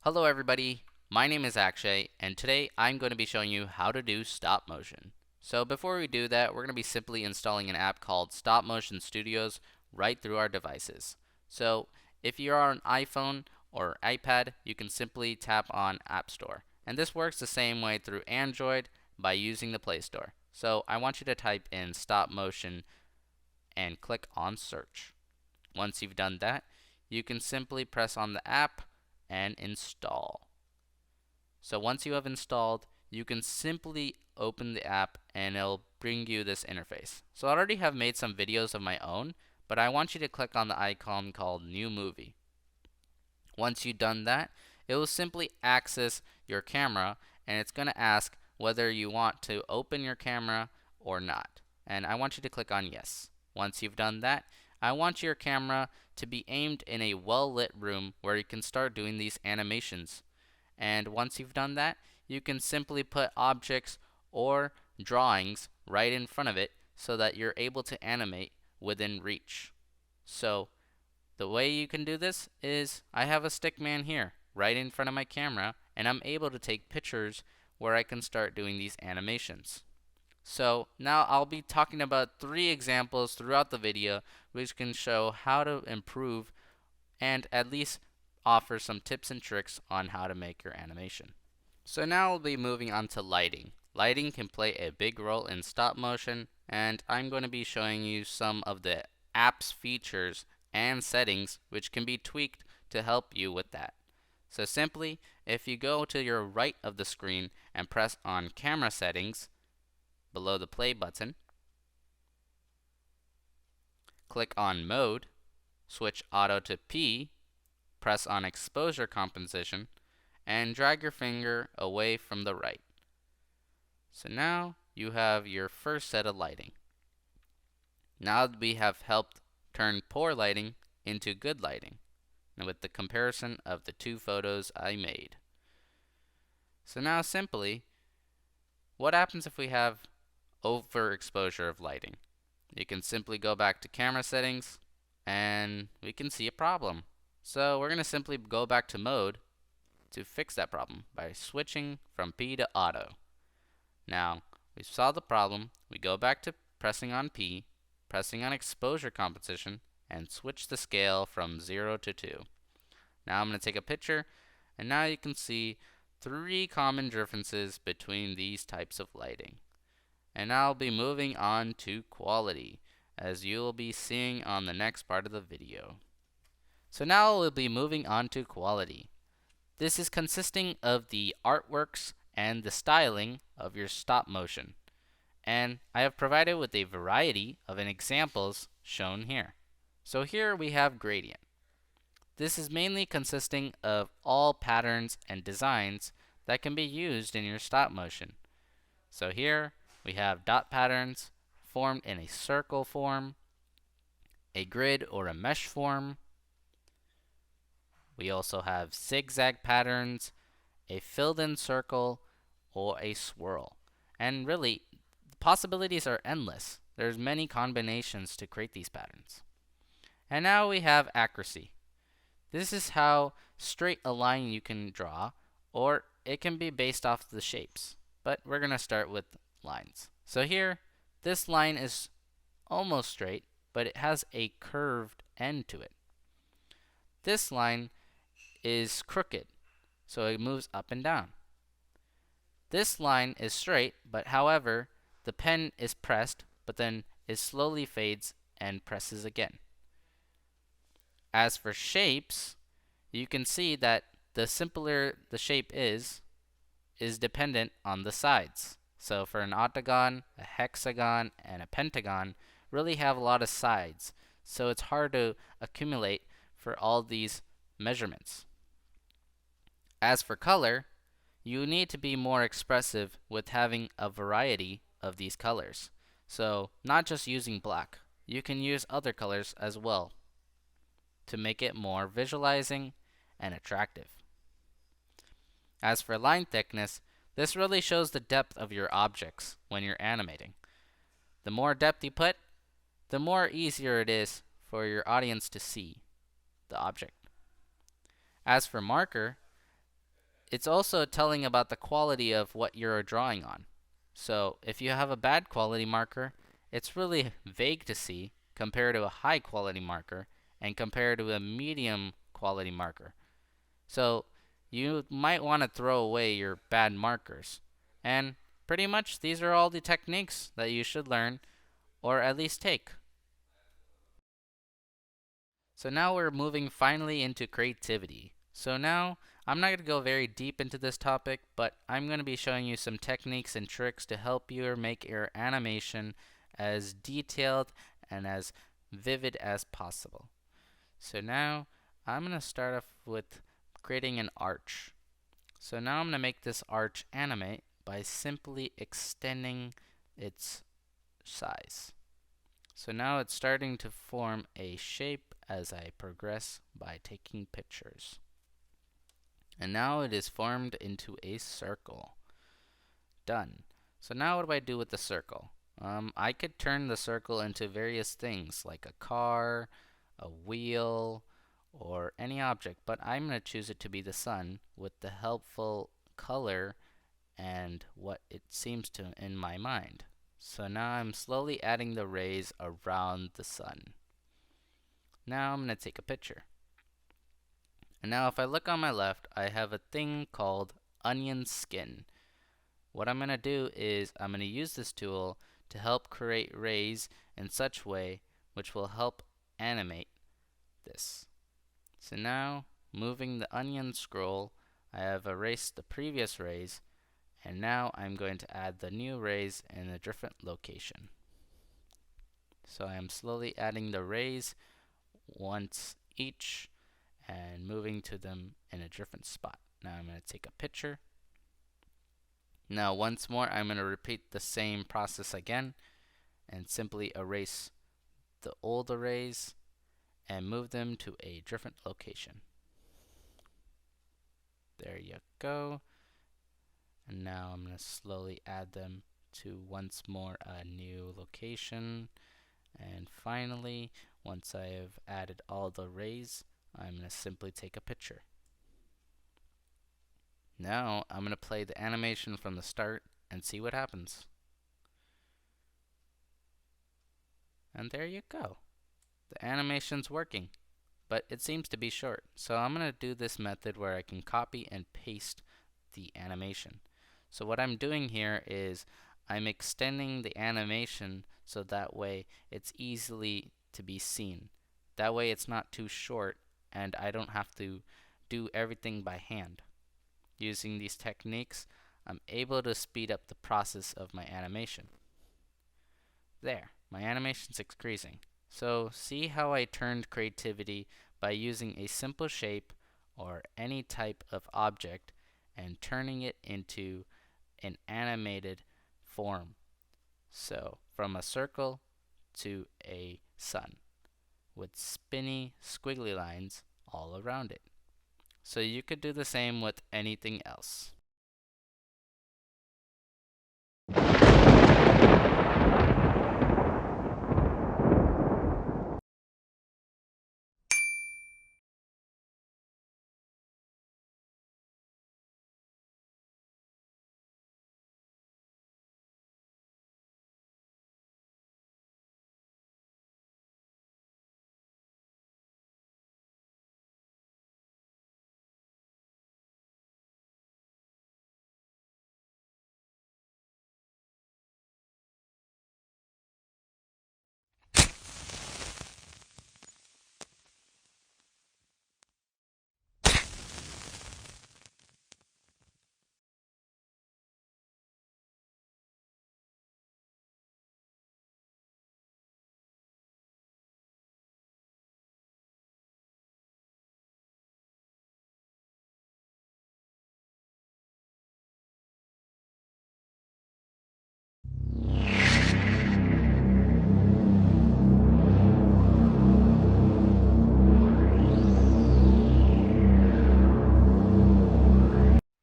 Hello everybody, my name is Akshay and today I'm going to be showing you how to do stop motion. So before we do that, we're going to be simply installing an app called Stop Motion Studios right through our devices. So if you're on an iPhone or iPad, you can simply tap on App Store. And this works the same way through Android by using the Play Store. So I want you to type in Stop Motion and click on Search. Once you've done that, you can simply press on the app and install. So once you have installed, you can simply open the app and it'll bring you this interface. So I already have made some videos of my own, but I want you to click on the icon called New Movie. Once you've done that, it will simply access your camera and it's going to ask whether you want to open your camera or not. And I want you to click on Yes. Once you've done that, I want your camera to be aimed in a well-lit room where you can start doing these animations. And once you've done that, you can simply put objects or drawings right in front of it so that you're able to animate within reach. So the way you can do this is I have a stick man here right in front of my camera and I'm able to take pictures where I can start doing these animations. So now I'll be talking about 3 examples throughout the video which can show how to improve and at least offer some tips and tricks on how to make your animation. So now we'll be moving on to lighting. Lighting can play a big role in stop motion and I'm going to be showing you some of the app's features and settings which can be tweaked to help you with that. So simply, if you go to your right of the screen and press on camera settings below the play button, click on mode, switch auto to P, press on exposure composition, and drag your finger away from the right. So now you have your first set of lighting. Now that we have helped turn poor lighting into good lighting, and with the comparison of the 2 photos I made. So now simply, what happens if we have overexposure of lighting? You can simply go back to camera settings and we can see a problem. So we're going to simply go back to mode to fix that problem by switching from P to auto. Now we saw the problem, we go back to pressing on P, pressing on exposure composition, and switch the scale from 0 to 2. Now I'm going to take a picture, and now you can see 3 common differences between these types of lighting. And now I'll be moving on to quality, as you'll be seeing on the next part of the video. So now we'll be moving on to quality. This is consisting of the artworks and the styling of your stop motion. And I have provided with a variety of examples shown here. So here we have gradient. This is mainly consisting of all patterns and designs that can be used in your stop motion. So here we have dot patterns formed in a circle form, a grid or a mesh form. We also have zigzag patterns, a filled in circle, or a swirl. And really, the possibilities are endless. There's many combinations to create these patterns. And now we have accuracy. This is how straight a line you can draw, or it can be based off the shapes. But we're going to start with lines. So here, this line is almost straight, but it has a curved end to it. This line is crooked, so it moves up and down. This line is straight, but however, the pen is pressed, but then it slowly fades and presses again. As for shapes, you can see that the simpler the shape is dependent on the sides. So for an octagon, a hexagon, and a pentagon really have a lot of sides. So it's hard to accumulate for all these measurements. As for color, you need to be more expressive with having a variety of these colors. So not just using black, you can use other colors as well to make it more visualizing and attractive. As for line thickness, this really shows the depth of your objects when you're animating. The more depth you put, the more easier it is for your audience to see the object. As for marker, it's also telling about the quality of what you're drawing on. So if you have a bad quality marker, it's really vague to see compared to a high quality marker and compared to a medium quality marker. So you might want to throw away your bad markers. And pretty much these are all the techniques that you should learn or at least take. So now we're moving finally into creativity. So now I'm not going to go very deep into this topic, but I'm going to be showing you some techniques and tricks to help you make your animation as detailed and as vivid as possible. So now I'm going to start off with creating an arch. So now I'm going to make this arch animate by simply extending its size. So now it's starting to form a shape as I progress by taking pictures. And now it is formed into a circle. Done. So now what do I do with the circle? I could turn the circle into various things like a car, a wheel, or any object, but I'm going to choose it to be the sun with the helpful color and what it seems to in my mind. So now I'm slowly adding the rays around the sun. Now I'm going to take a picture. And now if I look on my left, I have a thing called onion skin. What I'm going to do is I'm going to use this tool to help create rays in such way which will help animate this. So now, moving the onion scroll, I have erased the previous rays, and now I'm going to add the new rays in a different location. So I am slowly adding the rays once each and moving to them in a different spot. Now I'm going to take a picture. Now once more I'm going to repeat the same process again and simply erase the old arrays and move them to a different location. There you go. And now I'm going to slowly add them to once more a new location. And finally, once I have added all the rays, I'm going to simply take a picture. Now I'm going to play the animation from the start and see what happens. And there you go. The animation's working, but it seems to be short. So I'm going to do this method where I can copy and paste the animation. So what I'm doing here is I'm extending the animation so that way it's easily to be seen. That way it's not too short and I don't have to do everything by hand. Using these techniques, I'm able to speed up the process of my animation. There, my animation's increasing. So see how I turned creativity by using a simple shape or any type of object and turning it into an animated form. So from a circle to a sun with spinny squiggly lines all around it. So you could do the same with anything else.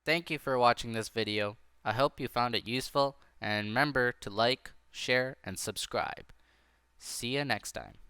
Thank you for watching this video. I hope you found it useful, and remember to like, share, and subscribe. See you next time.